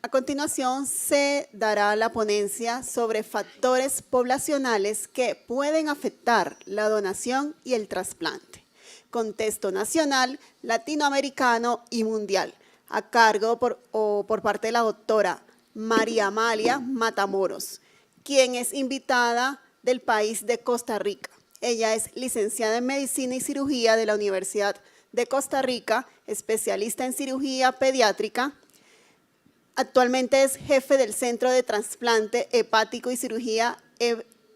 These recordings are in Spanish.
A continuación se dará la ponencia sobre factores poblacionales que pueden afectar la donación y el trasplante. Contexto nacional, latinoamericano y mundial, a cargo por parte de la doctora María Amalia Matamoros, quien es invitada del país de Costa Rica. Ella es licenciada en Medicina y Cirugía de la Universidad de Costa Rica, especialista en cirugía pediátrica. Actualmente es jefe del Centro de Trasplante Hepático y Cirugía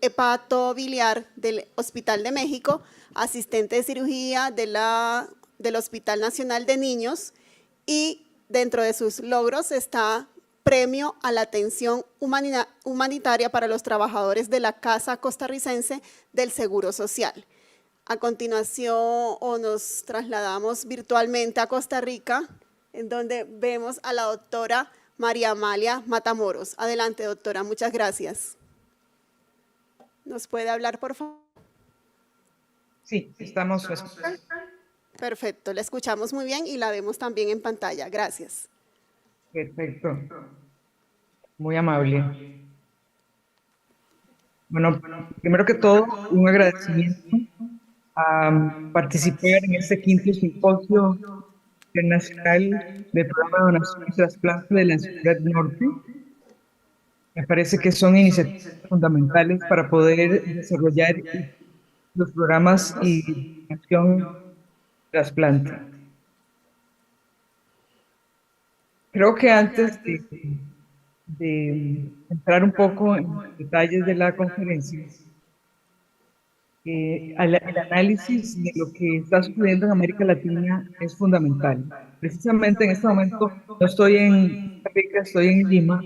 Hepatobiliar del Hospital de México, asistente de cirugía del Hospital Nacional de Niños, y dentro de sus logros está premio a la atención humanitaria para los trabajadores de la Casa Costarricense del Seguro Social. A continuación, nos trasladamos virtualmente a Costa Rica, en donde vemos a la doctora María Amalia Matamoros. Adelante, doctora, muchas gracias. ¿Nos puede hablar, por favor? Sí, estamos. Perfecto, la escuchamos muy bien y la vemos también en pantalla. Gracias. Perfecto. Muy amable. Bueno, primero que todo, un agradecimiento a participar en este quinto simposio internacional del programa de donación y trasplante de la Ciudad Norte. Me parece que son iniciativas fundamentales para poder desarrollar los programas y donación trasplante. Creo que antes de entrar un poco en los detalles de la conferencia, el análisis de lo que está sucediendo en América Latina es fundamental. Precisamente en este momento no estoy en Costa Rica, estoy en Lima,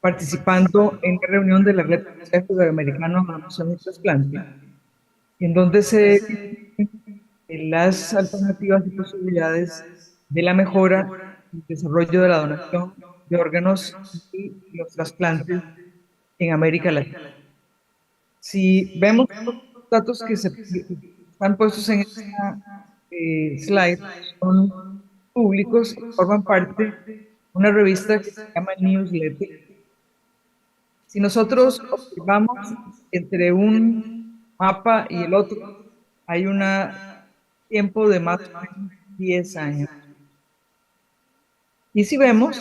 participando en la reunión de la Red de Consejos Americanos de Donación y Trasplante, en donde se las alternativas y posibilidades de la mejora y desarrollo de la donación de órganos y los trasplantes en América Latina. Si vemos los datos que están puestos en esta slide, son públicos y forman parte de una revista que se llama Newsletter. Si nosotros observamos entre un mapa y el otro, hay un tiempo de más o menos 10 años. Y si vemos,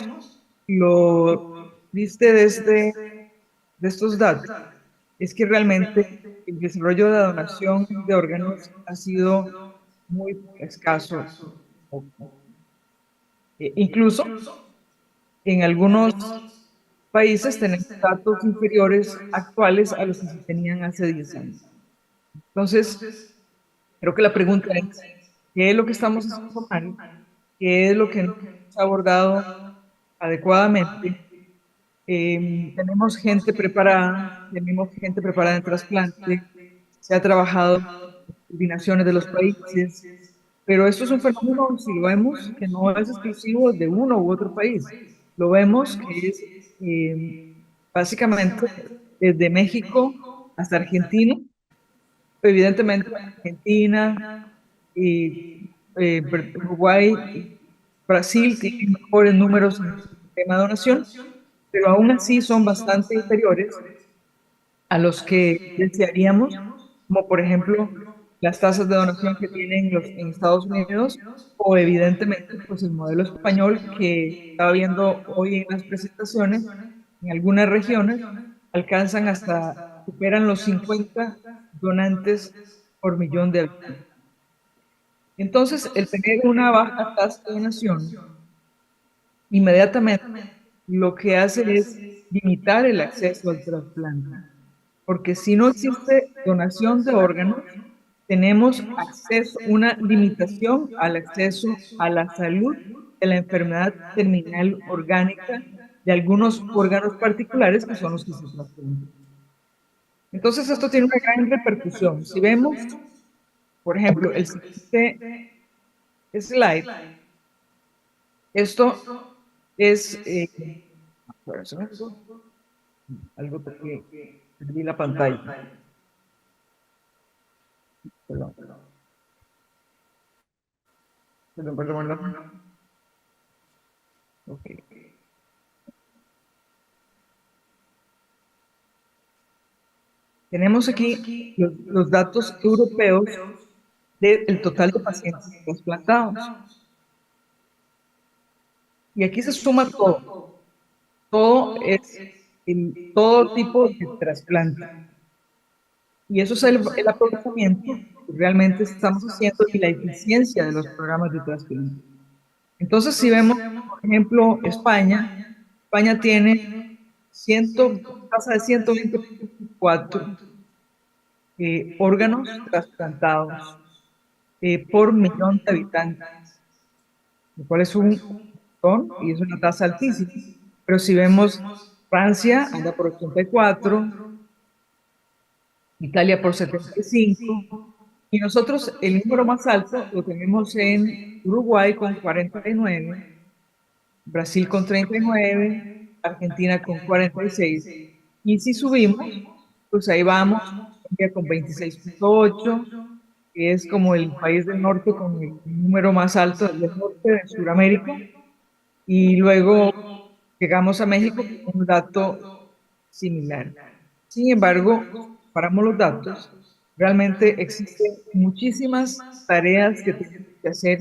lo viste de estos datos, es que realmente el desarrollo de la donación de órganos ha sido muy escaso. Incluso en algunos países tenemos datos inferiores actuales a los que se tenían hace 10 años. Entonces, creo que la pregunta es, ¿qué es lo que estamos haciendo mal? ¿Qué es lo que no hemos abordado adecuadamente? Tenemos gente preparada en trasplante, se ha trabajado en coordinaciones de los países, pero esto es un fenómeno, si lo vemos, que no es exclusivo de uno u otro país. Lo vemos que es básicamente desde México hasta Argentina, evidentemente Argentina y Uruguay, Brasil tienen mejores números en el tema de donación, pero aún así son bastante inferiores a los que desearíamos, como por ejemplo las tasas de donación que tienen en Estados Unidos, o evidentemente pues el modelo español que estaba viendo hoy en las presentaciones, en algunas regiones alcanzan superan los 50 donantes por millón de habitantes. Entonces, el tener una baja tasa de donación, inmediatamente lo que hace es limitar el acceso al trasplante. Porque si no existe donación de órganos, tenemos una limitación al acceso a la salud de la enfermedad terminal orgánica de algunos órganos particulares que son los que se trasplantan. Entonces, esto tiene una gran repercusión. Si vemos, por ejemplo, el siguiente slide, esto es, bueno, algo que perdí la pantalla. Perdón, perdón. Ok. Tenemos aquí los datos europeos del total de pacientes trasplantados. Y aquí se suma todo. Todo es todo tipo de trasplante. Y eso es el aprovechamiento que realmente estamos haciendo y la eficiencia de los programas de trasplante. Entonces, si vemos, por ejemplo, España tiene tasa de 124 órganos trasplantados por millón de habitantes, lo cual es un montón y es una tasa altísima. Pero si vemos, Francia anda por 84, Italia por 75, y nosotros el número más alto lo tenemos en Uruguay con 49, Brasil con 39, Argentina con 46, y si subimos, pues ahí vamos, Colombia con 26.8, que es como el país del norte con el número más alto del norte de Sudamérica, y luego llegamos a México con un dato similar. Sin embargo, comparamos los datos, realmente existen muchísimas tareas que tenemos que hacer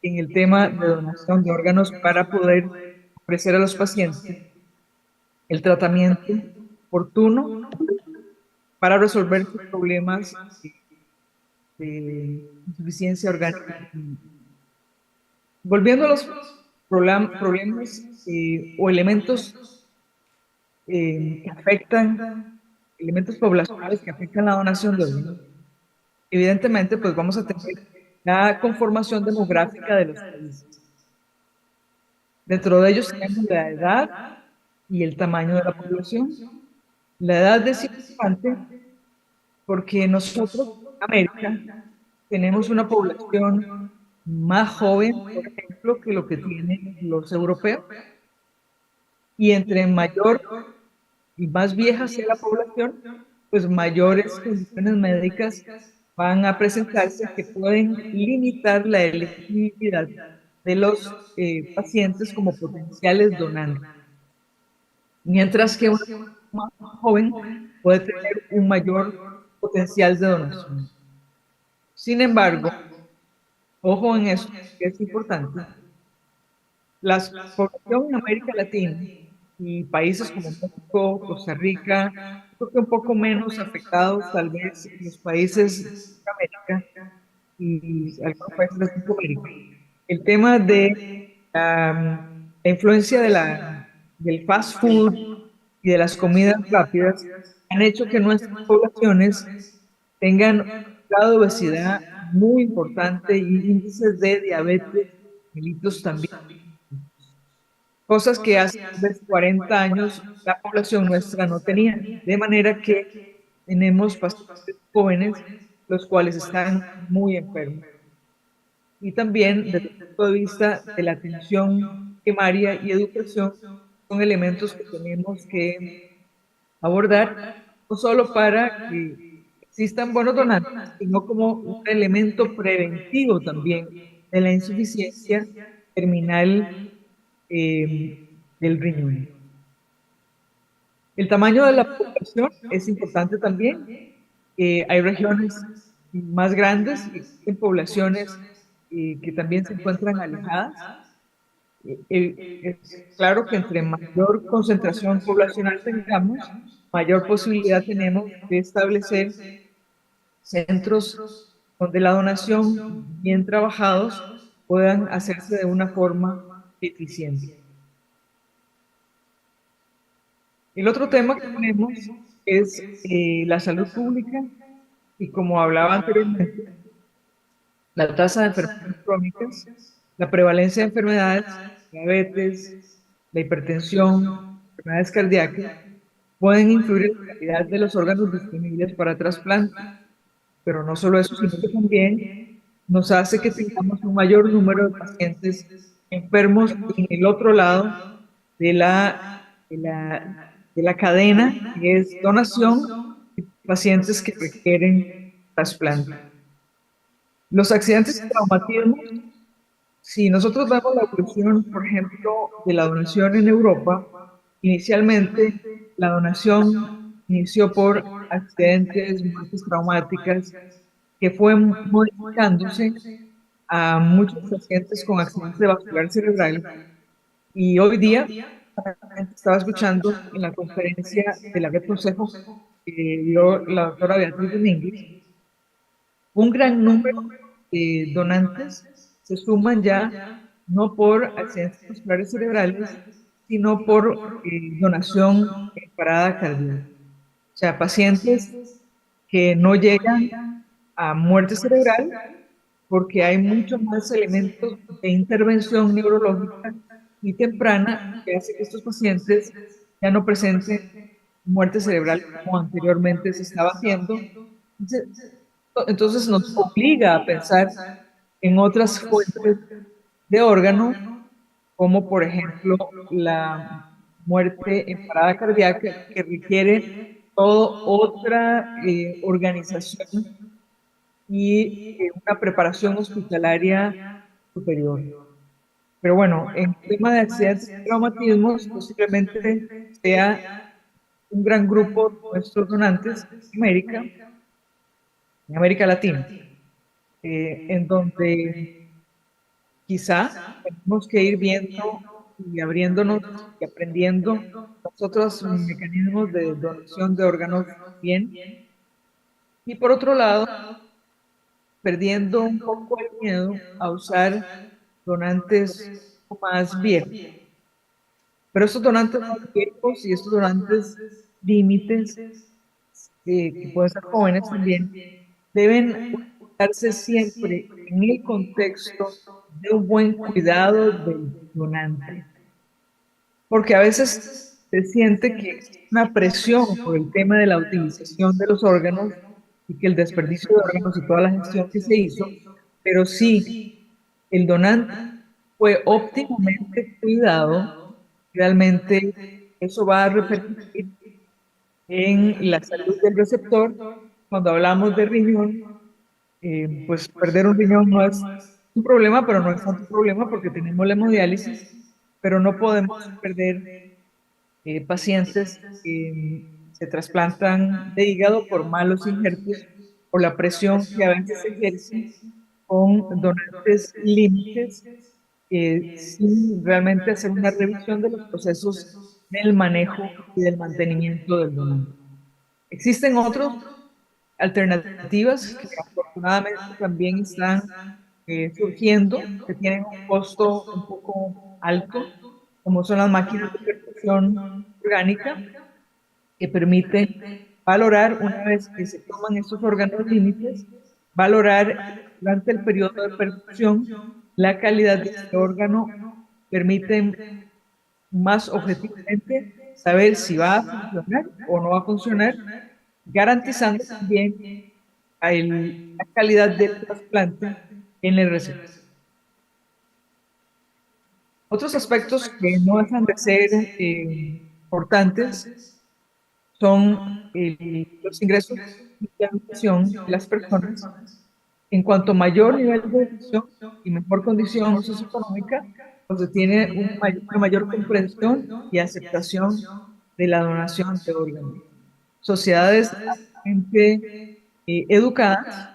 en el tema de donación de órganos para poder ofrecer a los pacientes el tratamiento oportuno para resolver sus problemas de insuficiencia orgánica. Volviendo a los problemas o elementos que afectan, elementos poblacionales que afectan la donación de órganos, evidentemente, pues vamos a tener la conformación demográfica de los países. Dentro de ellos tenemos la edad y el tamaño de la población. La edad es importante porque nosotros, en América, tenemos una población más joven, por ejemplo, que lo que tienen los europeos. Y entre mayor y más vieja sea la población, pues mayores condiciones médicas van a presentarse que pueden limitar la elegibilidad de los pacientes como potenciales donantes. Mientras que una más joven puede tener un mayor potencial de donación. Sin embargo, ojo en eso, que es importante, la población en América Latina y países como México, Costa Rica, creo que un poco menos afectados tal vez los países de América y algunos países de Centroamérica. El tema de la influencia del fast food y de las comidas rápidas han hecho que nuestras poblaciones tengan un grado de obesidad muy importante y índices de diabetes mellitus también, cosas que hace 40 años la población nuestra no tenía, de manera que tenemos pacientes jóvenes los cuales están muy enfermos. Y también desde el punto de vista de la atención primaria y educación, son elementos que tenemos que abordar, no solo para que existan buenos donantes, sino como un elemento preventivo también de la insuficiencia terminal del riñón. El tamaño de la población es importante también. Hay regiones más grandes y existen poblaciones que también se encuentran alejadas. Es claro que entre mayor concentración poblacional tengamos, mayor posibilidad tenemos de establecer centros donde la donación bien trabajados puedan hacerse de una forma eficiente. El otro tema que tenemos es la salud pública y como hablaba anteriormente, la tasa de enfermedades crónicas la prevalencia de enfermedades, diabetes, la hipertensión, enfermedades cardíacas, pueden influir en la calidad de los órganos disponibles para trasplante. Pero no solo eso, sino que también nos hace que tengamos un mayor número de pacientes enfermos en el otro lado de de la, de la cadena, que es donación y pacientes que requieren trasplante. Los accidentes y traumatismos, si nosotros vemos la evolución, por ejemplo, de la donación en Europa, inicialmente la donación inició por accidentes, muertes traumáticas, que fue modificándose a muchos pacientes con accidente vascular cerebral. Y hoy día, estaba escuchando en la conferencia de la Red Consejo que dio la doctora Beatriz Domínguez, un gran número de donantes se suman ya no por accidentes vasculares cerebrales, sino por donación en parada cardíaca. O sea, pacientes que no llegan a muerte cerebral porque hay muchos más elementos de intervención neurológica y temprana que hace que estos pacientes ya no presenten muerte cerebral como anteriormente se estaba haciendo. Entonces, entonces nos obliga a pensar en otras fuentes de órgano, como por ejemplo la muerte en parada cardíaca, que requiere toda otra organización y una preparación hospitalaria superior. Pero bueno, en el tema de accidentes y traumatismos, posiblemente sea un gran grupo de nuestros donantes en América Latina, en donde quizá tenemos que ir viendo y abriéndonos y aprendiendo los otros mecanismos de donación de órganos bien. Y por otro lado, perdiendo un poco el miedo a usar donantes más viejos. Pero estos donantes más viejos y estos donantes límites, que pueden ser jóvenes también, deben darse siempre en el contexto de un buen cuidado del donante. Porque a veces se siente que existe una presión por el tema de la utilización de los órganos y que el desperdicio de órganos y toda la gestión que se hizo, pero sí, el donante fue óptimamente cuidado, realmente eso va a repercutir en la salud del receptor. Cuando hablamos de riñón, pues perder un riñón no es un problema, pero no es tanto problema porque tenemos la hemodiálisis, pero no podemos perder pacientes que se trasplantan de hígado por malos injertos o la presión que a veces se ejerce con donantes límites, sin realmente hacer una revisión de los procesos del manejo y del mantenimiento del donante. Existen otras alternativas que afortunadamente también están surgiendo, que tienen un costo un poco alto, como son las máquinas de perfusión orgánica, que permiten valorar, una vez que se toman estos órganos límites, valorar durante el periodo de perfusión la calidad de este órgano, permiten más objetivamente saber si va a funcionar o no va a funcionar, garantizando también la calidad del trasplante en el receptor. Otros aspectos que no dejan de ser importantes son los ingresos y la educación de las personas. En cuanto mayor nivel de educación y mejor condición socioeconómica, pues se tiene una mayor comprensión y aceptación de la donación de órganos. Sociedades altamente educadas,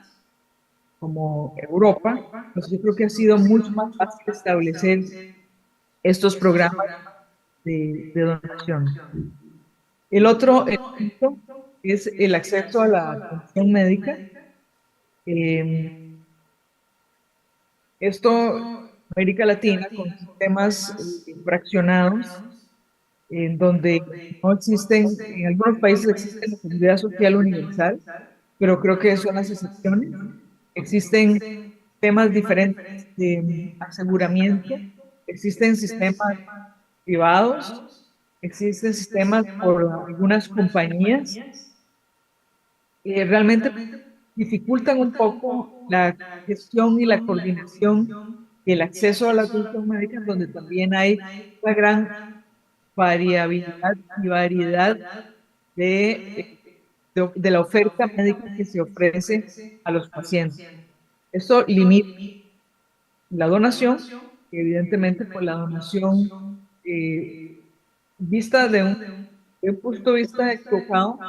como Europa, pues yo creo que ha sido mucho más fácil establecer estos programas de donación. El otro elemento es el acceso a la atención médica. Eh, Esto, América Latina, con sistemas fraccionados, en donde no existen, en algunos países existe la seguridad social universal, pero creo que son las excepciones. Existen temas diferentes de aseguramiento. Existen sistemas privados, existen sistemas por algunas compañías que realmente dificultan un poco la gestión y la coordinación y el acceso a la atención médica, en donde también hay una gran variabilidad y variedad de la oferta médica que se ofrece a los pacientes. Esto limita la donación, que evidentemente pues la donación vista de un punto de vista equivocado,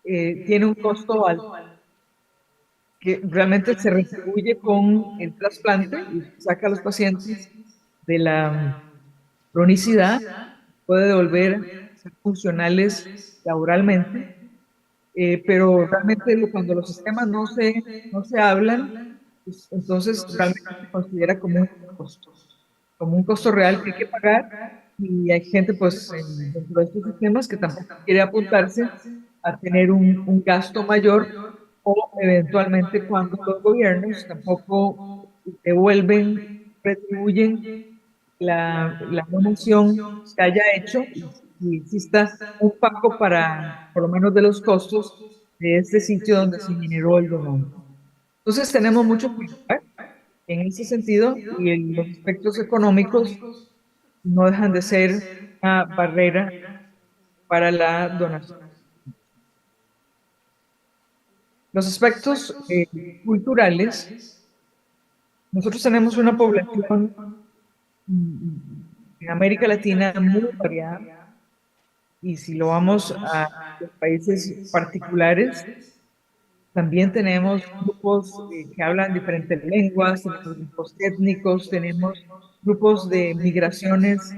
tiene un costo alto que realmente se retribuye con el trasplante y saca a los pacientes de la cronicidad, puede devolver a ser funcionales laboralmente, pero realmente cuando los sistemas no se hablan, pues, entonces realmente se considera costo, como un costo real que hay que pagar, y hay gente pues dentro de estos sistemas que tampoco quiere apuntarse a tener un gasto mayor, o eventualmente cuando los gobiernos tampoco devuelven, retribuyen la donación que haya hecho, y exista un pago para, por lo menos, de los costos de este sitio donde se generó el donante. Entonces tenemos mucho que hablar en ese sentido, y los aspectos económicos no dejan de ser una barrera para la donación. Los aspectos culturales, nosotros tenemos una población en América Latina muy variada, y si lo vamos a los países particulares, también tenemos grupos que hablan diferentes lenguas, tenemos grupos étnicos, tenemos grupos de migraciones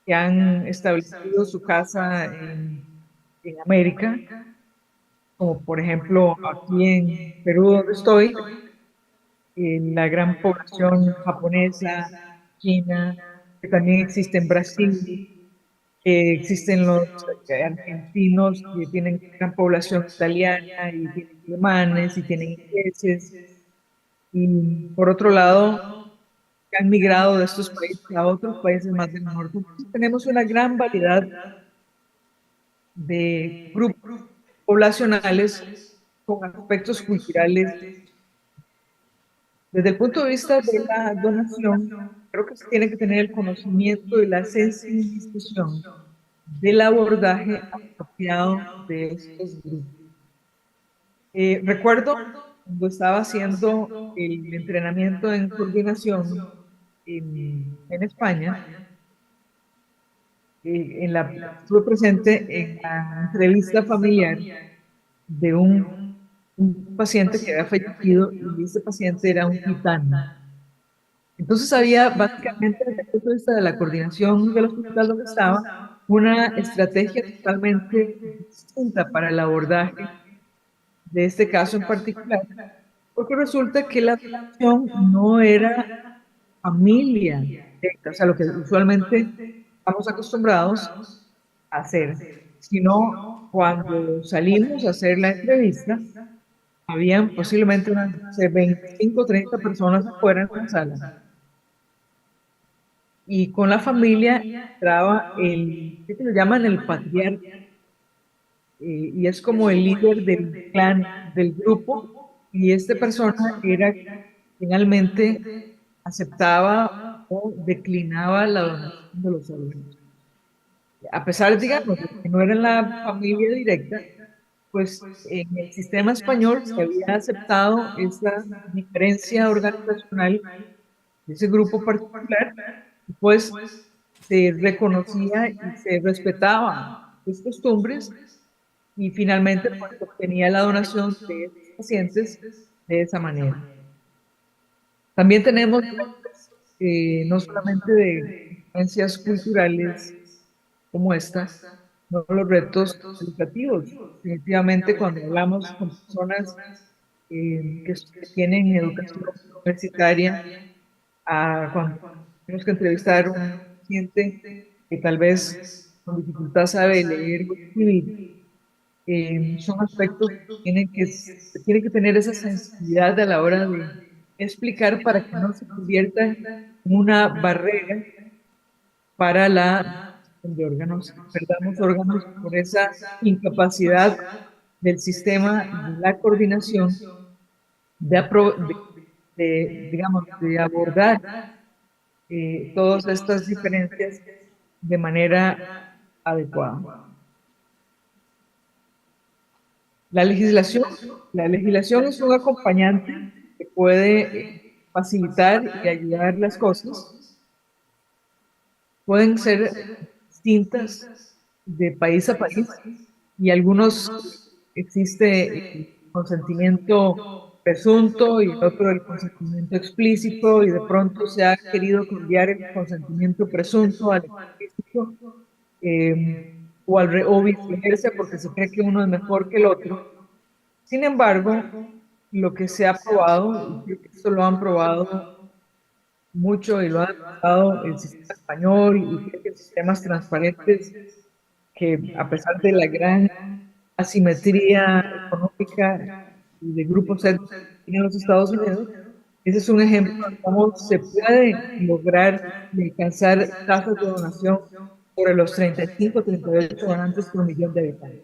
que han establecido su casa en América, como por ejemplo aquí en Perú, donde estoy, la gran población japonesa, china, que también existe en Brasil, que existen los argentinos que tienen gran población italiana, y tienen alemanes y tienen ingleses, y por otro lado que han migrado de estos países a otros países más del norte. Entonces, tenemos una gran variedad de grupos poblacionales con aspectos culturales. Desde el punto de vista de la donación, creo que se tiene que tener el conocimiento y la sensibilización del abordaje apropiado de estos grupos. Recuerdo cuando estaba haciendo el entrenamiento en coordinación en España, estuve presente en la entrevista familiar de un paciente que había fallecido, y ese paciente era un gitano. Entonces había básicamente, desde el punto de vista de la coordinación del hospital donde estaba, una estrategia totalmente distinta para el abordaje de este caso en particular, porque resulta que la donación no era familia directa, o sea, lo que usualmente estamos acostumbrados a hacer, sino cuando salimos a hacer la entrevista, habían posiblemente unas, no sé, 25 o 30 personas afuera en la sala, y con la familia entraba ¿qué se le llaman? El patriarca, y es como el líder del clan, del grupo, y esta persona era finalmente aceptaba o declinaba la donación de los órganos. A pesar, digamos, de que no era la familia directa, pues en el sistema español se había aceptado esa diferencia organizacional de ese grupo particular, y pues se reconocía y se respetaba sus costumbres, y finalmente pues obtenía la donación de esos pacientes de esa manera. También tenemos no solamente de influencias culturales como esta, no los retos educativos. Definitivamente, cuando hablamos con personas que tienen educación universitaria, cuando tenemos que entrevistar a un paciente que tal vez con dificultad sabe leer o escribir, son aspectos que tienen que tener esa sensibilidad a la hora explicar para que no se convierta en una barrera para la donación de órganos. Perdamos órganos por esa incapacidad del sistema de la coordinación digamos, de abordar todas estas diferencias de manera adecuada. La legislación, la legislación es un acompañante que puede facilitar y ayudar las cosas. Pueden ser distintas de país a país y algunos existe el consentimiento presunto y el otro el consentimiento explícito y de pronto se ha querido cambiar el consentimiento presunto al explícito o viceversa porque se cree que uno es mejor que el otro. Sin embargo, lo que se ha probado, y creo que esto lo han probado mucho y lo ha demostrado el sistema español y creo que sistemas transparentes que a pesar de la gran asimetría económica y de grupos étnicos en los Estados Unidos, ese es un ejemplo de cómo se puede lograr y alcanzar tasas de donación sobre los 35-38 donantes por millón de habitantes.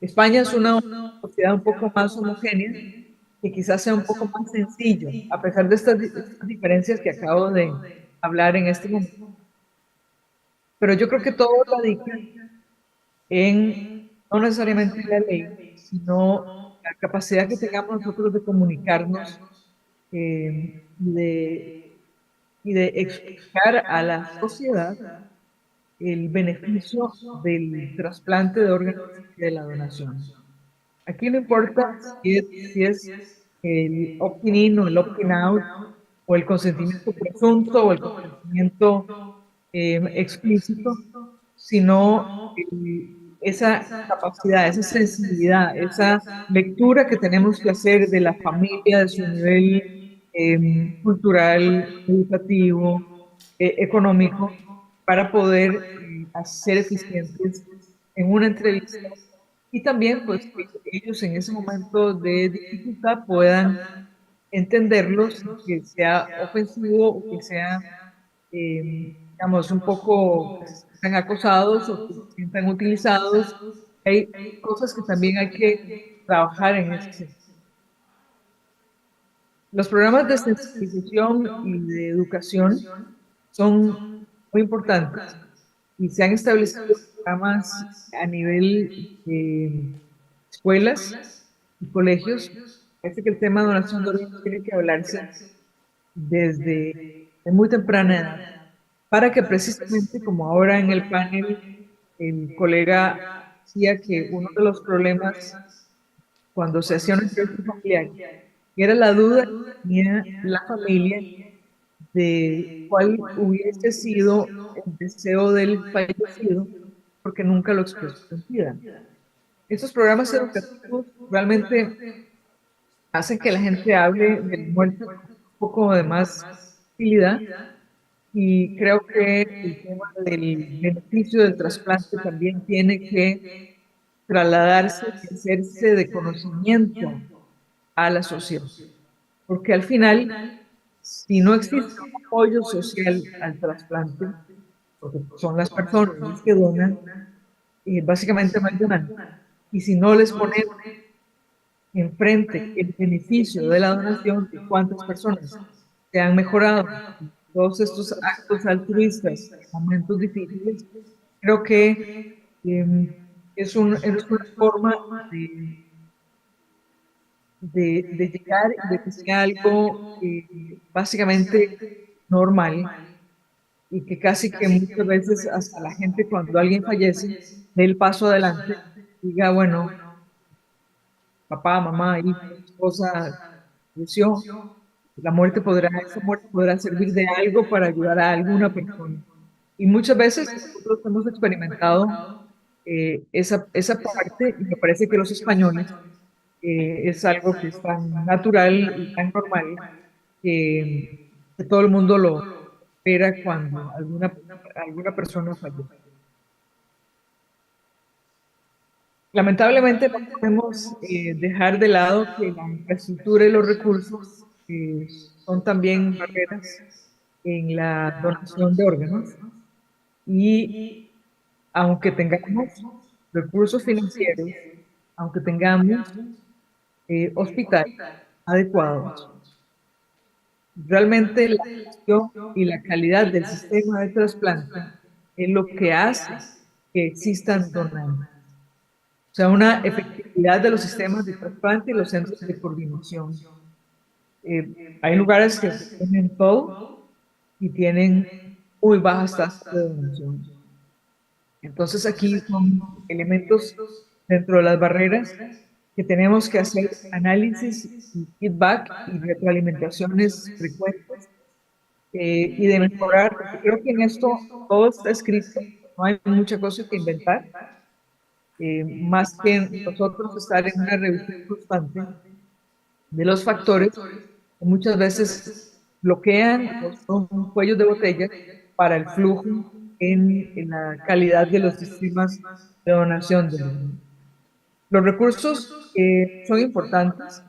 España es una sociedad un poco más homogénea que quizás sea un poco más sencillo, a pesar de estas diferencias que acabo de hablar en este momento. Pero yo creo que todo radica en no necesariamente la ley, sino la capacidad que tengamos nosotros de comunicarnos y de explicar a la sociedad el beneficio del trasplante de órganos y de la donación. Aquí no importa si es el opt-in o el opt-out, o el consentimiento presunto o el consentimiento explícito, sino esa capacidad, esa sensibilidad, esa lectura que tenemos que hacer de la familia, de su nivel cultural, educativo, económico, para poder ser eficientes en una entrevista y también pues que ellos en ese momento de dificultad puedan entenderlos, que sea ofensivo o que sea, digamos, un poco que se sientan acosados o que se sientan utilizados. Hay cosas que también hay que trabajar en ese sentido. Los programas de sensibilización y de educación son muy importantes y se han establecido programas a nivel de escuelas y colegios. Parece que el tema de donación de órganos tiene que hablarse desde muy temprana edad, para que precisamente como ahora en el panel el colega decía que uno de los problemas cuando se hacía una entrevista familiar era la duda que tenía la familia de cuál hubiese sido el deseo del fallecido, porque nunca lo expresó en vida. Estos programas educativos realmente hacen que la gente hable de la muerte con un poco de más facilidad y creo que el tema del beneficio del trasplante también tiene que trasladarse y hacerse de conocimiento a la sociedad, porque al final, si no existe un apoyo social al trasplante, porque son las personas las que donan, básicamente no hay donante, y si no les ponemos enfrente el beneficio de la donación, de cuántas personas se han mejorado todos estos actos altruistas en momentos difíciles, creo que eh, es una forma de llegar y de que sea algo básicamente normal y que casi que muchas veces hasta la gente cuando alguien fallece dé el paso adelante, diga, bueno, papá, mamá, hijo, esposa, falleció, esa muerte podrá servir de algo para ayudar a alguna persona. Y muchas veces nosotros hemos experimentado esa parte y me parece que los españoles es algo que es tan natural y tan normal que todo el mundo lo espera cuando alguna persona fallece. Lamentablemente no podemos dejar de lado que la infraestructura y los recursos eh, son también barreras en la donación de órganos y aunque tengamos recursos financieros, aunque tengamos hospitales adecuados, realmente la gestión y la calidad del sistema de trasplante es lo que hace que existan donantes. O sea, una efectividad de los sistemas de trasplante y los centros de coordinación. Hay lugares que tienen todo y tienen muy bajas tasas de donación. Entonces aquí son elementos dentro de las barreras que tenemos que hacer análisis y feedback y retroalimentaciones frecuentes y de mejorar, porque creo que en esto todo está escrito, no hay mucha cosa que inventar, más que nosotros estar en una revisión constante de los factores que muchas veces bloquean o son cuellos de botella para el flujo en la calidad de los sistemas de donación de órganos. Los recursos son importantes,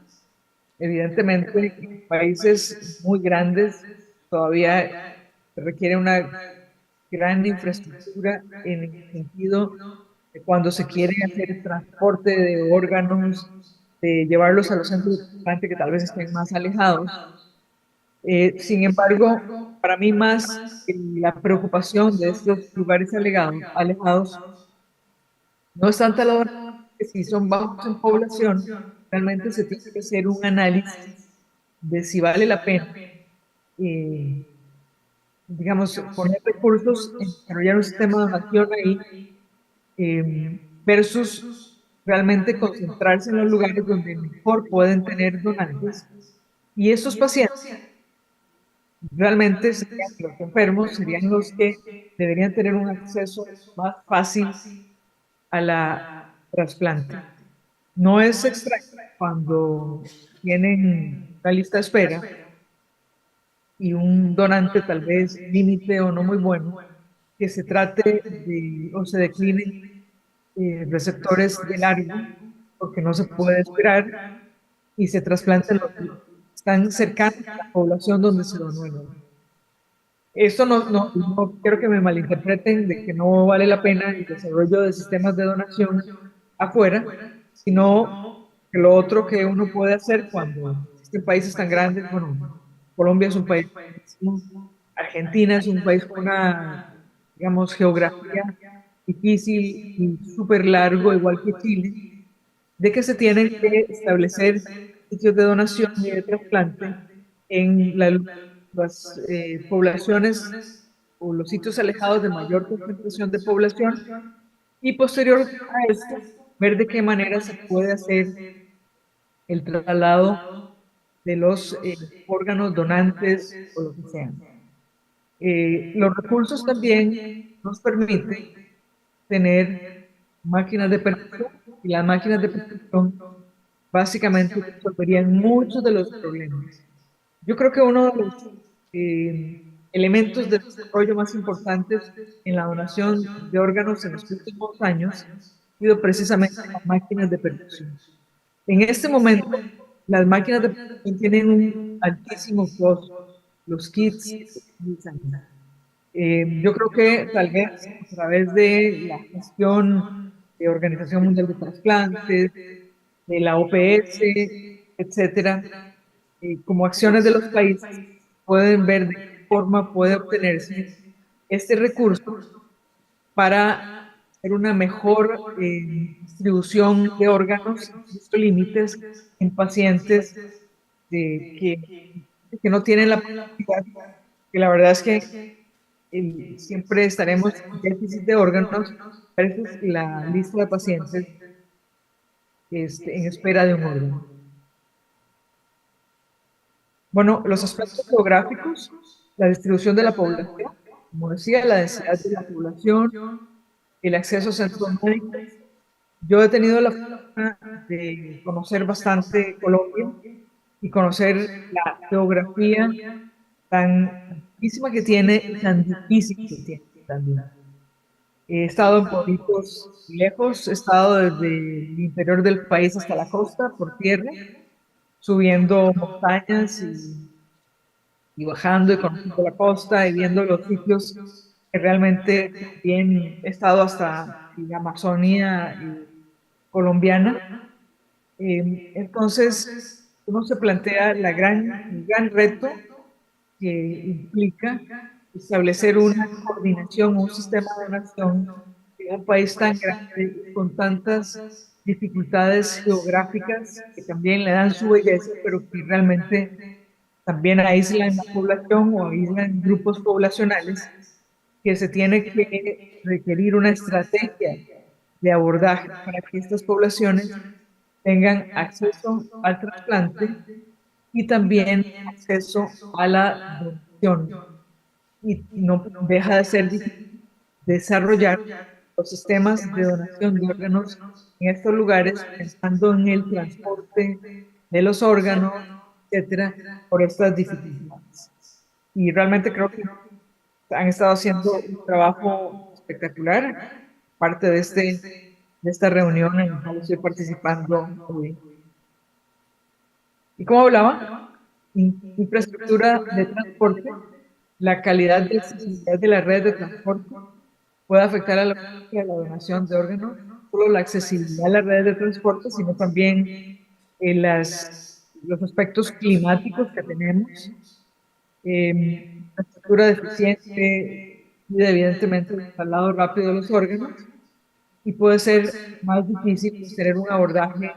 evidentemente, en países muy grandes todavía se requiere una gran infraestructura en el sentido de cuando se quiere hacer transporte de órganos, de llevarlos a los centros de trasplante que tal vez estén más alejados. Sin embargo, para mí más la preocupación de estos lugares alejados no es tanta la donación, que si son bajos en población, realmente se tiene que hacer un análisis de si vale la pena, eh, digamos, poner recursos en desarrollar un sistema de donación ahí, versus realmente concentrarse en los lugares donde mejor pueden tener donantes. Y esos pacientes realmente serían los enfermos, serían los que deberían tener un acceso más fácil a la trasplante. No es extraño cuando tienen una lista de espera y un donante tal vez límite o no muy bueno, que se trate de o se declinen receptores de largo, porque no se puede esperar, y se trasplanten los que están cercanos a la población donde se donó el órgano. Esto no quiero que me malinterpreten de que no vale la pena el desarrollo de sistemas de donación afuera, sino que lo otro que uno puede hacer cuando existen países tan grandes, bueno, Colombia es un país grandísimo, Argentina es un país con una, digamos, geografía difícil y súper largo, igual que Chile, de que se tienen que establecer sitios de donación y de trasplante en las poblaciones o los sitios alejados de mayor concentración de población y posterior a esto, ver de qué manera se puede hacer el traslado de los órganos donantes o lo que sean. Los recursos también nos permiten tener máquinas de perfusión y las máquinas de perfusión básicamente resolverían muchos de los problemas. Yo creo que uno de los elementos de desarrollo más importantes en la donación de órganos en los últimos años ha sido precisamente las máquinas de perfusión. En este momento, las máquinas de perfusión tienen un altísimo costo, los kits que se utilizan. Yo creo que tal vez a través de la gestión de Organización Mundial de Trasplantes, de la OPS, etcétera, como acciones de los países, pueden ver de qué forma puede obtenerse este recurso para hacer una mejor distribución de órganos, justo límites en pacientes que no tienen la posibilidad, que la verdad es que siempre estaremos en déficit de órganos versus la lista de pacientes en espera de un órgano. Bueno, los aspectos geográficos, la distribución de la población, como decía, la densidad de la población, el acceso a centros médicos. Yo he tenido la fortuna de conocer bastante Colombia y conocer la geografía tan amplísima que tiene y tan difícil que tiene también. He estado en pueblitos lejos, he estado desde el interior del país hasta la costa por tierra, subiendo montañas y bajando y conociendo la costa y viendo los sitios que realmente también he estado hasta la Amazonía colombiana. Entonces, uno se plantea el gran reto que implica establecer una coordinación, un sistema de donación en un país tan grande y con tantas dificultades geográficas que también le dan su belleza, pero que realmente también aíslan la población o aíslan grupos poblacionales, que se tiene que requerir una estrategia de abordaje para que estas poblaciones tengan acceso al trasplante y también acceso a la donación. Y no deja de ser difícil desarrollar los sistemas de donación de órganos en estos lugares, pensando en el transporte de los órganos, etcétera, por estas dificultades. Y realmente creo que han estado haciendo un trabajo espectacular, parte de esta reunión en la cual estoy participando hoy. ¿Y cómo hablaba? Infraestructura de transporte, la calidad de accesibilidad de la red de transporte puede afectar a la donación de órganos, no solo la accesibilidad a la red de transporte, sino también los aspectos climáticos que tenemos, infraestructura deficiente y evidentemente el traslado rápido de los órganos, y puede ser más difícil tener un abordaje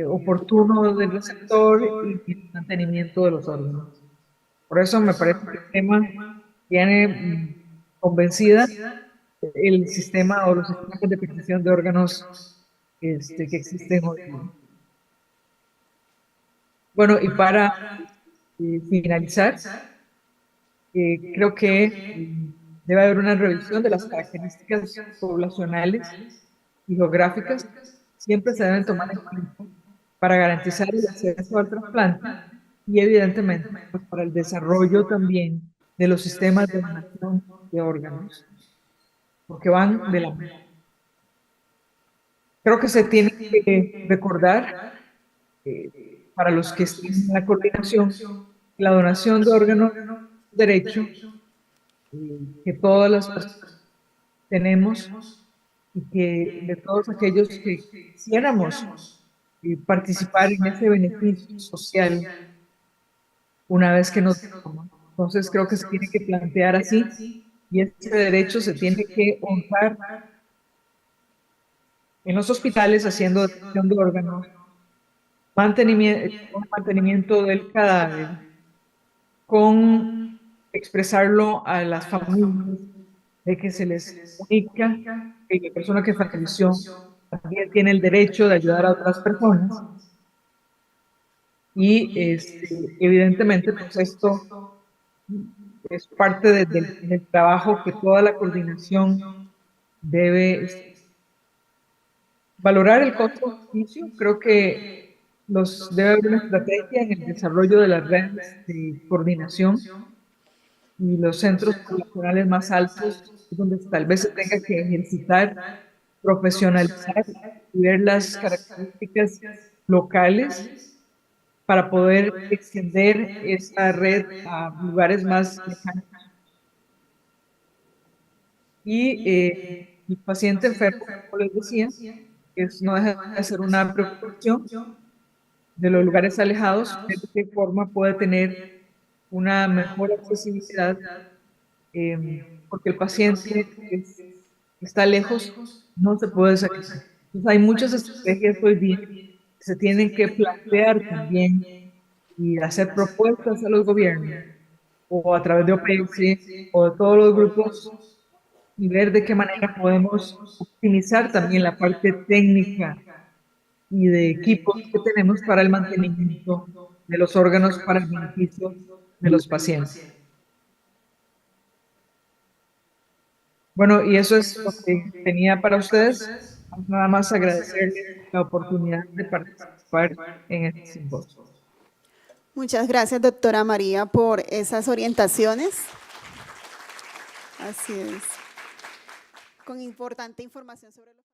oportuno del receptor y el mantenimiento de los órganos. Por eso me parece que el tema tiene convencida el sistema o los sistemas de petición de órganos que existen hoy. Bueno, y para finalizar, creo que debe haber una revisión de las características poblacionales y geográficas. Siempre se deben tomar en cuenta para garantizar el acceso al trasplante y evidentemente pues, para el desarrollo también de los sistemas de donación de órganos, porque van de la mano. Creo que se tiene que recordar, para los que estén en la coordinación, la donación de órganos es un derecho que todas las personas tenemos y que de todos aquellos que quisiéramos participar en ese beneficio social una vez que nos toman. Entonces creo que se tiene que plantear así y ese derecho se tiene que honrar en los hospitales haciendo donación de órganos, mantenimiento del cadáver, con expresarlo a las familias de que se les comunica que la persona que falleció también tiene el derecho de ayudar a otras personas. Y evidentemente, pues esto es parte del trabajo que toda la coordinación debe valorar el costo-beneficio. Creo que debe haber una estrategia en el desarrollo de las redes de coordinación y los centros poblacionales más altos, donde tal vez se tenga que ejercitar, profesionalizar y ver las características locales para poder extender esa red a lugares más lejanos. Y el paciente enfermo, como les decía, no deja de ser una preocupación de los lugares alejados, de qué forma puede tener una mejor accesibilidad, porque el paciente está lejos, no se puede sacrificar. Entonces, hay muchas estrategias hoy día que se tienen que plantear también y hacer propuestas a los gobiernos o a través de OPS o de todos los grupos y ver de qué manera podemos optimizar también la parte técnica y de equipos que tenemos para el mantenimiento de los órganos para el beneficio de los pacientes. Bueno, y eso es lo que tenía para ustedes. Nada más agradecerles la oportunidad de participar en este simposio. Muchas gracias, doctora María, por esas orientaciones. Así es. Con importante información sobre los